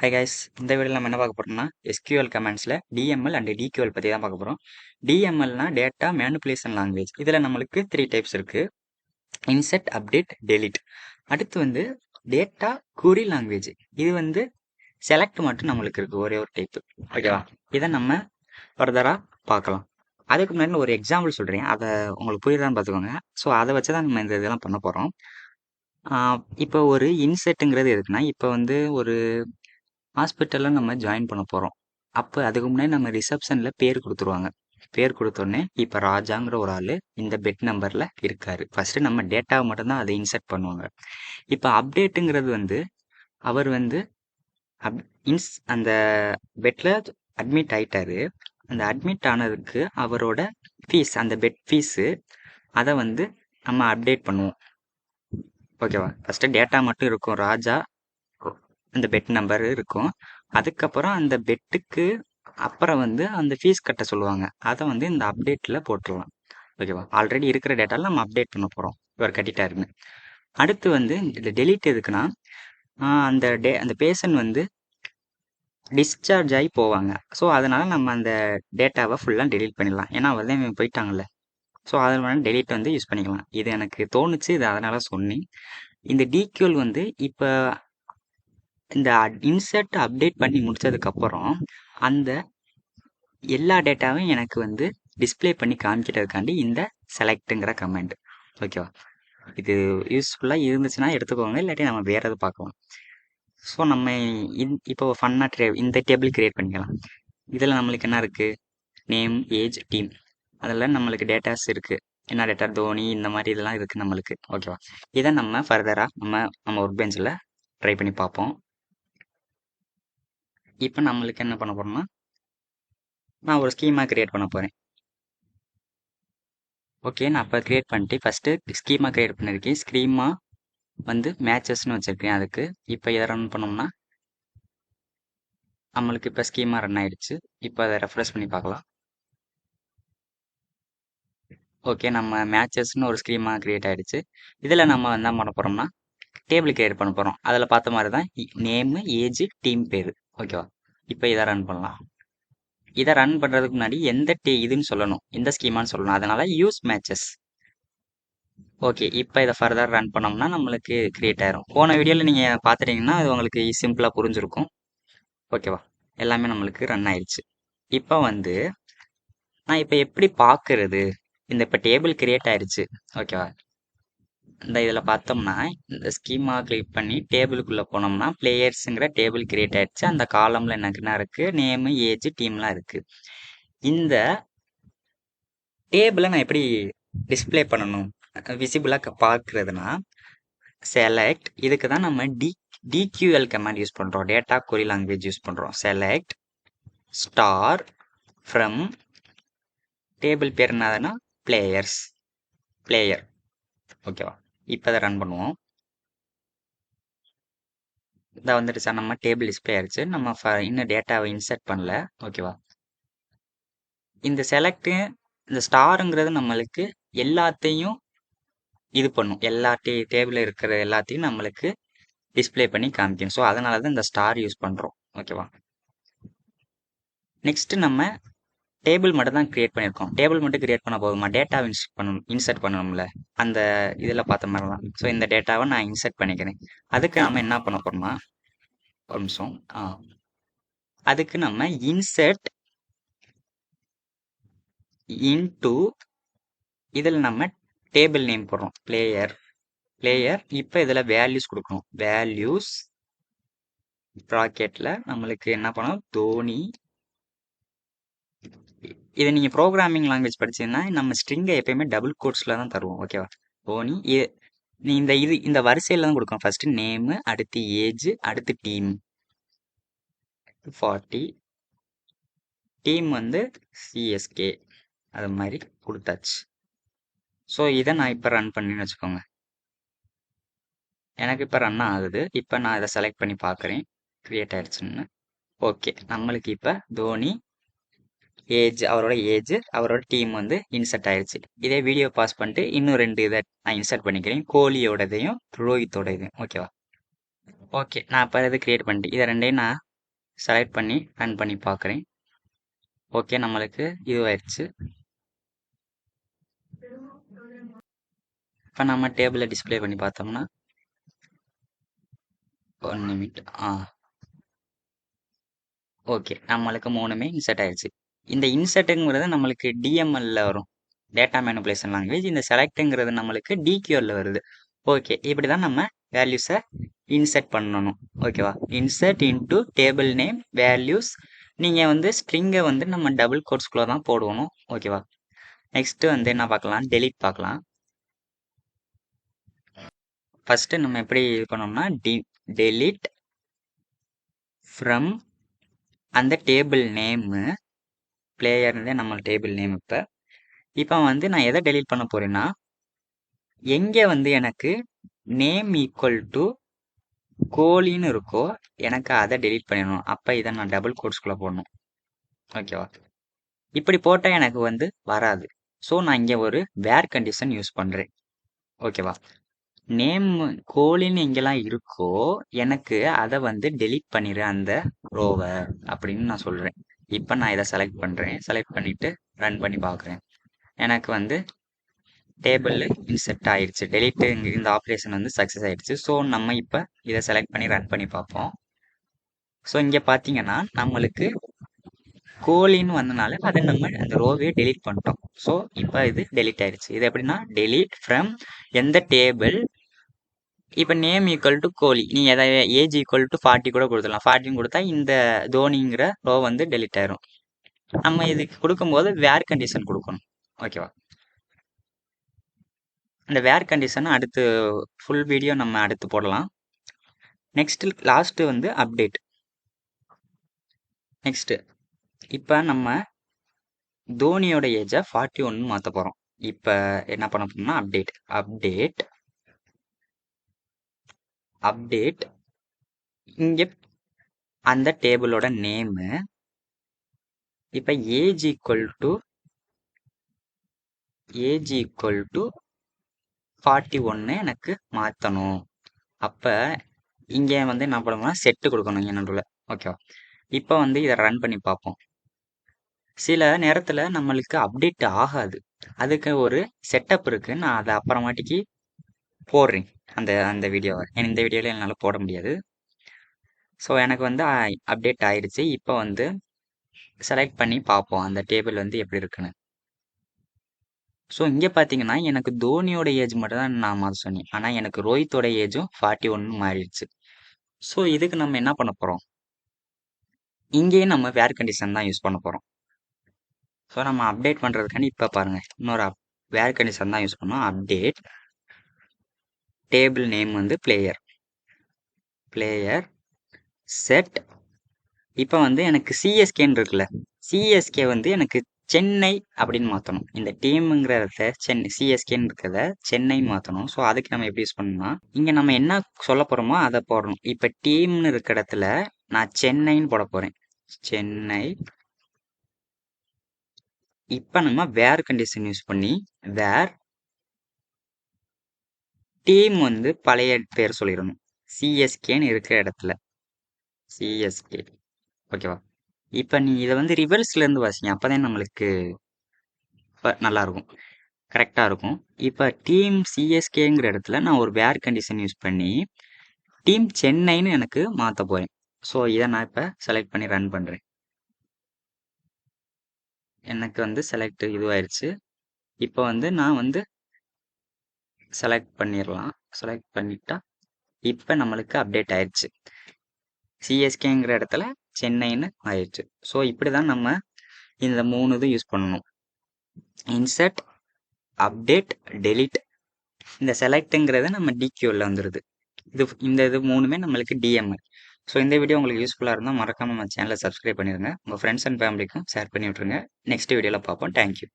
Hi guys, இந்த வீடியோவில் நம்ம என்ன பார்க்க போறோம்னா எஸ்கியூஎல் கமாண்ட்ஸில் டிஎம்எல் அண்ட் டிக்யூஎல் பற்றி தான் பார்க்க போகிறோம். டிஎம்எல்னா டேட்டா மேனிப்புலேஷன் லாங்குவேஜ். இதில் நம்மளுக்கு 3 டைப்ஸ் இருக்குது: இன்செர்ட், அப்டேட், டெலிட். அடுத்து வந்து டேட்டா குரி லாங்குவேஜ். இது வந்து செலக்ட் மட்டும் நம்மளுக்கு இருக்குது, ஒரே ஒரு டைப்பு. ஓகேவா? இதை நம்ம ஃபர்தராக பார்க்கலாம். அதுக்கு முன்னாடி ஒரு எக்ஸாம்பிள் சொல்கிறேன், அதை உங்களுக்கு புரியுதான்னு பார்த்துக்கோங்க. ஸோ அதை வச்சு தான் நம்ம இந்த இதெல்லாம் பண்ண போகிறோம். இப்போ ஒரு இன்செர்ட்டுங்கிறது எதுக்குன்னா, இப்போ வந்து ஒரு ஹாஸ்பிட்டலில் நம்ம ஜாயின் பண்ண போகிறோம். அப்போ அதுக்கு முன்னாடி நம்ம ரிசப்ஷனில் பேர் கொடுத்துருவாங்க. பேர் கொடுத்தோடனே இப்போ ராஜாங்கிற ஒரு ஆள் இந்த பெட் நம்பரில் இருக்கார். ஃபஸ்ட்டு நம்ம டேட்டாவை மட்டும்தான் அதை இன்சர்ட் பண்ணுவாங்க. இப்போ அப்டேட்டுங்கிறது வந்து அவர் வந்து அந்த பெட்டில் அட்மிட் ஆயிட்டாரு. அந்த அட்மிட் ஆனதுக்கு அவரோட ஃபீஸ், அந்த பெட் ஃபீஸு, அதை வந்து நம்ம அப்டேட் பண்ணுவோம். ஓகேவா? ஃபஸ்ட்டு டேட்டா மட்டும் இருக்கும், ராஜா அந்த பெட் நம்பர் இருக்கும். அதுக்கப்புறம் அந்த பெட்டுக்கு அப்புறம் வந்து அந்த ஃபீஸ் கட்ட சொல்லுவாங்க. அதை வந்து இந்த அப்டேட்டில் போட்டுடலாம். ஓகேவா? ஆல்ரெடி இருக்கிற டேட்டாவில் நம்ம அப்டேட் பண்ண போகிறோம், இவர் கட்டிட்டாருன்னு. அடுத்து வந்து இந்த டெலிட் எதுக்குன்னா, அந்த பேஷண்ட் வந்து டிஸ்சார்ஜ் ஆகி போவாங்க. ஸோ அதனால் நம்ம அந்த டேட்டாவை ஃபுல்லாக டெலீட் பண்ணிடலாம். ஏன்னா அவர் தான் போயிட்டாங்கல்ல. ஸோ அதில் வேணால் டெலிட் வந்து யூஸ் பண்ணிக்கலாம். இது எனக்கு தோணுச்சு, இது அதனால் சொன்னேன். இந்த டிக்யூல் வந்து இப்போ இந்த இன்சர்ட் அப்டேட் பண்ணி முடிச்சதுக்கப்புறம் அந்த எல்லா டேட்டாவும் எனக்கு வந்து டிஸ்பிளே பண்ணி காமிக்கிறதுக்காண்டி இந்த செலக்ட்டுங்கிற கமெண்ட். ஓகேவா? இது யூஸ்ஃபுல்லாக இருந்துச்சுன்னா எடுத்துக்கோங்க, இல்லாட்டி நம்ம வேறு எது பார்க்கலாம். ஸோ நம்ம இப்போ ஃபன்னாக இந்த டேபிள் கிரியேட் பண்ணிக்கலாம். இதில் நம்மளுக்கு என்ன இருக்குது? Name, age, team. அதில் நம்மளுக்கு டேட்டாஸ் இருக்குது. என்ன டேட்டா? தோனி, இந்த மாதிரி இதெல்லாம் இருக்குது நம்மளுக்கு. ஓகேவா? இதை நம்ம ஃபர்தராக நம்ம ஒர்க் பெஞ்சில் ட்ரை பண்ணி பார்ப்போம். இப்போ நம்மளுக்கு என்ன பண்ண போகிறோம்னா, நான் ஒரு ஸ்கீமா கிரியேட் பண்ண போகிறேன். ஓகே, நான் அப்போ கிரியேட் பண்ணிட்டு ஃபஸ்ட்டு ஸ்கீமா கிரியேட் பண்ணியிருக்கேன். ஸ்கீமா வந்து மேட்சஸ்ன்னு வச்சுருக்கேன். அதுக்கு இப்போ இதை ரன் பண்ணோம்னா நம்மளுக்கு இப்போ ஸ்கீமா ரன் ஆயிடுச்சு. இப்போ அதை ரெஃப்ரெஷ் பண்ணி பார்க்கலாம். ஓகே, நம்ம மேட்சஸ்ன்னு ஒரு ஸ்கீமா கிரியேட் ஆகிடுச்சு. இதில் நம்ம என்ன பண்ண போகிறோம்னா டேபிள் கிரியேட் பண்ண போகிறோம். அதில் பார்த்த மாதிரி தான் நேமு, ஏஜ், டீம் பேர். ஓகேவா? இப்போ இதை ரன் பண்ணலாம். இதை ரன் பண்ணுறதுக்கு முன்னாடி எந்த இதுன்னு சொல்லணும், எந்த ஸ்கீமான்னு சொல்லணும். அதனால யூஸ் மேட்சஸ். ஓகே, இப்போ இதை ஃபர்தர் ரன் பண்ணோம்னா நம்மளுக்கு கிரியேட் ஆயிரும். போன வீடியோவில் நீங்கள் பார்த்துட்டீங்கன்னா அது உங்களுக்கு சிம்பிளாக புரிஞ்சிருக்கும். ஓகேவா? எல்லாமே நம்மளுக்கு ரன் ஆயிடுச்சு. இப்போ வந்து நான் இப்போ எப்படி பார்க்கறது? இப்போ டேபிள் கிரியேட் ஆயிடுச்சு. ஓகேவா? இந்த இதில் பார்த்தோம்னா இந்த ஸ்கீமா கிளிக் பண்ணி டேபிளுக்குள்ளே போனோம்னா பிளேயர்ஸுங்கிற டேபிள் கிரியேட் ஆயிடுச்சு. அந்த காலமில் எனக்கு என்ன இருக்குது? நேமு, ஏஜ், டீம்லாம் இருக்குது. இந்த டேபிளை நான் எப்படி டிஸ்பிளே பண்ணணும், விசிபிளாக பார்க்கறதுனா செலக்ட். இதுக்கு தான் நம்ம டிக்யூஎல் கமாண்ட் யூஸ் பண்ணுறோம், டேட்டா கொரி லாங்குவேஜ் யூஸ் பண்ணுறோம். செலக்ட் ஸ்டார் ஃப்ரம் டேபிள் பேர் என்னதுன்னா பிளேயர். ஓகேவா? இப்போ அதை ரன் பண்ணுவோம். இதை வந்துடுச்சா, நம்ம டேபிள் டிஸ்பிளே ஆயிடுச்சு. நம்ம இன்னும் டேட்டாவை இன்சர்ட் பண்ணல. ஓகேவா? இந்த செலக்ட், இந்த ஸ்டாருங்கிறது நம்மளுக்கு எல்லாத்தையும் இது பண்ணும். எல்லா டேபிளில் இருக்கிற எல்லாத்தையும் நம்மளுக்கு டிஸ்பிளே பண்ணி காமிக்கும். ஸோ அதனால தான் இந்த ஸ்டார் யூஸ் பண்ணுறோம். ஓகேவா? நெக்ஸ்ட் நம்ம டேபிள் மட்டும் தான் கிரியேட் பண்ணியிருக்கோம். டேபிள் மட்டும் கிரியேட் பண்ண போதுமா? டேட்டாவை இன்சர்ட் பண்ணணும்ல, அந்த இதில் பார்த்த மாதிரி தான். ஸோ இந்த டேட்டாவை நான் இன்சர்ட் பண்ணிக்கிறேன். அதுக்கு நம்ம என்ன பண்ண போகிறோம்னா, ஒரு நிமிஷம். அதுக்கு நம்ம இன்சர்ட் இன்டு, இதில் நம்ம டேபிள் நேம் போடுறோம், பிளேயர். இப்போ இதில் வேல்யூஸ் கொடுக்கணும். வேல்யூஸ் ப்ராக்கெட்டில் நம்மளுக்கு என்ன பண்ணணும்? தோனி. இதை நீங்கள் ப்ரோக்ராமிங் லாங்குவேஜ் படிச்சீங்கன்னா நம்ம ஸ்ட்ரிங்கை எப்பயுமே டபுள் கோட்ஸில் தான் தருவோம். ஓகேவா? தோனி. நீ இந்த வரிசையில் தான் கொடுக்கணும். ஃபஸ்ட்டு நேமு, அடுத்து ஏஜ், அடுத்து டீம். 40. டீம் வந்து சிஎஸ்கே. அது மாதிரி கொடுத்தாச்சு. ஸோ இதை நான் இப்போ ரன் பண்ணின்னு வச்சுக்கோங்க. எனக்கு இப்போ ரன் ஆகுது. இப்போ நான் இதை செலக்ட் பண்ணி பார்க்குறேன், க்ரியேட் ஆயிடுச்சுன்னு. ஓகே, நம்மளுக்கு இப்போ தோனி, ஏஜ், அவரோட டீம் வந்து இன்சர்ட் ஆயிடுச்சு. இதே வீடியோ பாஸ் பண்ணிட்டு இன்னும் 2 இதை நான் இன்சர்ட் பண்ணிக்கிறேன், கோலியோடதையும் ரோஹித்தோட இதையும். ஓகேவா? ஓகே, நான் இப்போ இதை கிரியேட் பண்ணிட்டு இதை ரெண்டையும் நான் செலக்ட் பண்ணி ரன் பண்ணி பார்க்குறேன். ஓகே, நம்மளுக்கு இதுவாயிடுச்சு. இப்போ நம்ம டேபிளை டிஸ்ப்ளே பண்ணி பார்த்தோம்னா 1 நிமிட். ஓகே, நம்மளுக்கு 3மே இன்சர்ட் ஆயிடுச்சு. இந்த இன்சர்ட்டுங்கிறது நம்மளுக்கு டிஎம்எல்ல வரும், டேட்டா மேனிபுலேஷன் லாங்குவேஜ். இந்த செலக்ட்டுங்கிறது நம்மளுக்கு டிக்யூஎல்ல வருது. ஓகே, இப்படி தான் நம்ம வேல்யூஸை இன்சர்ட் பண்ணணும். ஓகேவா? Insert into table name values. நீங்கள் வந்து ஸ்ட்ரிங்கை வந்து நம்ம டபுள் கோட்ஸ்குள்ளே தான் போடணும். ஓகேவா? நெக்ஸ்ட்டு வந்து என்ன பார்க்கலாம், டெலீட் பார்க்கலாம். ஃபஸ்ட்டு நம்ம எப்படி இது பண்ணோம்னா டெலீட் ஃப்ரம் அந்த டேபிள் நேமு, பிளேயர்னு நம்ம டேபிள் நேம். இப்போ வந்து நான் எதை டெலீட் பண்ண போறேன்னா, எங்கே வந்து எனக்கு நேம் ஈக்குவல் டு கோலின்னு இருக்கோ எனக்கு அதை டெலீட் பண்ணிடணும். அப்போ இதை நான் டபுள் கோட்ஸ்குள்ளே போடணும். ஓகேவா? இப்படி போட்டால் எனக்கு வந்து வராது. ஸோ நான் இங்கே ஒரு வேர் கண்டிஷன் யூஸ் பண்ணுறேன். ஓகேவா? நேம் கோலின்னு எங்கெல்லாம் இருக்கோ எனக்கு அதை வந்து டெலீட் பண்ணிடு அந்த ரோவை அப்படின்னு நான் சொல்கிறேன். இப்போ நான் இதை செலக்ட் பண்ணுறேன். செலக்ட் பண்ணிவிட்டு ரன் பண்ணி பார்க்குறேன். எனக்கு வந்து டேபிள் இன்செர்ட் ஆயிடுச்சு. டெலீட் இந்த ஆப்ரேஷன் வந்து சக்ஸஸ் ஆயிடுச்சு. ஸோ நம்ம இப்போ இதை செலக்ட் பண்ணி ரன் பண்ணி பார்ப்போம். ஸோ இங்கே பார்த்தீங்கன்னா நம்மளுக்கு கோலின்னு வந்தனால அதை நம்ம அந்த ரோவே டெலீட் பண்ணிட்டோம். ஸோ இப்போ இது டெலீட் ஆயிடுச்சு. இது எப்படின்னா டெலீட் ஃப்ரம் எந்த டேபிள். இப்போ நேம் ஈக்குவல் டு கோலி, நீ எதாவது ஏஜ் ஈக்குவல் டு 40 கூட கொடுத்துடலாம். 40 கொடுத்தா இந்த தோனிங்கிற ரோ வந்து டெலீட் ஆயிரும். நம்ம இதுக்கு கொடுக்கும்போது வேர் கண்டிஷன் கொடுக்கணும். ஓகேவா? இந்த வேர் கண்டிஷன் அடுத்து ஃபுல் வீடியோ நம்ம அடுத்து போடலாம். நெக்ஸ்ட் லாஸ்ட்டு வந்து அப்டேட். நெக்ஸ்ட்டு இப்போ நம்ம தோனியோட ஏஜை 41 மாற்ற போகிறோம். இப்போ என்ன பண்ண போறோம்னா அப்டேட் இங்கே அந்த டேபிளோட நேமு. இப்போ ஏஜ் ஈக்குவல் டு 41 எனக்கு மாற்றணும். அப்போ இங்கே வந்து என்ன பண்ணணும்னா செட்டு கொடுக்கணும் இங்கே நடுவில். ஓகேவா? இப்போ வந்து இதை ரன் பண்ணி பார்ப்போம். சில நேரத்தில் நம்மளுக்கு அப்டேட் ஆகாது. அதுக்கு ஒரு செட்டப் இருக்குது. நான் அதை அப்புறமாட்டிக்கு போடுறேன் அந்த வீடியோவை. இந்த வீடியோவில் என்னால் போட முடியாது. ஸோ எனக்கு வந்து அப்டேட் ஆயிடுச்சு. இப்போ வந்து செலக்ட் பண்ணி பார்ப்போம் அந்த டேபிள் வந்து எப்படி இருக்குன்னு. ஸோ இங்கே பார்த்தீங்கன்னா எனக்கு தோனியோட ஏஜ் மட்டும் தான் நான் மாற்ற சொன்னேன். ஆனால் எனக்கு ரோஹித்தோட ஏஜும் 41 மாறிடுச்சு. ஸோ இதுக்கு நம்ம என்ன பண்ண போகிறோம், இங்கேயும் நம்ம வேர் கண்டிஷன் தான் யூஸ் பண்ண போகிறோம். ஸோ நம்ம அப்டேட் பண்ணுறதுக்காண்டி இப்போ பாருங்கள் இன்னொரு வேர் கண்டிஷன் தான் யூஸ் பண்ணோம். அப்டேட் டேபிள் நேம் வந்து பிளேயர் செட். இப்போ வந்து எனக்கு சிஎஸ்கேன்னு இருக்குல்ல, சிஎஸ்கே வந்து எனக்கு சென்னை அப்படின்னு மாற்றணும். இந்த டீமுங்கிறத சிஎஸ்கேன்னு இருக்கிறத சென்னை மாற்றணும். ஸோ அதுக்கு நம்ம எப்படி யூஸ் பண்ணணும்னா, இங்கே நம்ம என்ன சொல்ல போகிறோமோ அதை போடணும். இப்போ டீம்னு இருக்கிற இடத்துல நான் சென்னைன்னு போட போகிறேன். சென்னை. இப்போ நம்ம வேர் கண்டிஷன் யூஸ் பண்ணி வேர் டீம் வந்து பழைய பேர் சொல்லிடணும். சிஎஸ்கேன்னு இருக்கிற இடத்துல சிஎஸ்கே. ஓகேவா? இப்போ நீ இதை வந்து ரிவர்ஸ்லேருந்து வாசிங்க. அப்போ தான் நம்மளுக்கு நல்லாயிருக்கும், கரெக்டாக இருக்கும். இப்போ டீம் சிஎஸ்கேங்கிற இடத்துல நான் ஒரு வேர் கண்டிஷன் யூஸ் பண்ணி டீம் சென்னைன்னு எனக்கு மாற்ற போகிறேன். ஸோ இதை நான் இப்போ செலக்ட் பண்ணி ரன் பண்ணுறேன். எனக்கு வந்து செலக்ட் இதுவாயிருச்சு. இப்போ வந்து நான் வந்து செலக்ட் பண்ணிடலாம். செலக்ட் பண்ணிட்டா இப்போ நம்மளுக்கு அப்டேட் ஆயிடுச்சு. சிஎஸ்கேங்கிற இடத்துல சென்னைன்னு ஆயிடுச்சு. ஸோ இப்படி தான் நம்ம இந்த 3 இது யூஸ் பண்ணணும். Insert, update, delete. இந்த செலக்ட்டுங்கிறது நம்ம டிக்யூவில் வந்துடுது. இந்த இது 3மே நம்மளுக்கு டிஎம்எல். ஸோ இந்த வீடியோ உங்களுக்கு யூஸ்ஃபுல்லாக இருந்தால் மறக்காமல் நம்ம சேனலை சப்ஸ்கிரைப் பண்ணிடுங்க. உங்கள் ஃப்ரெண்ட்ஸ் அண்ட் ஃபேமிலிக்கும் ஷேர் பண்ணி விட்ருங்க. நெக்ஸ்ட் வீடியோவில் பார்ப்போம். தேங்க்யூ.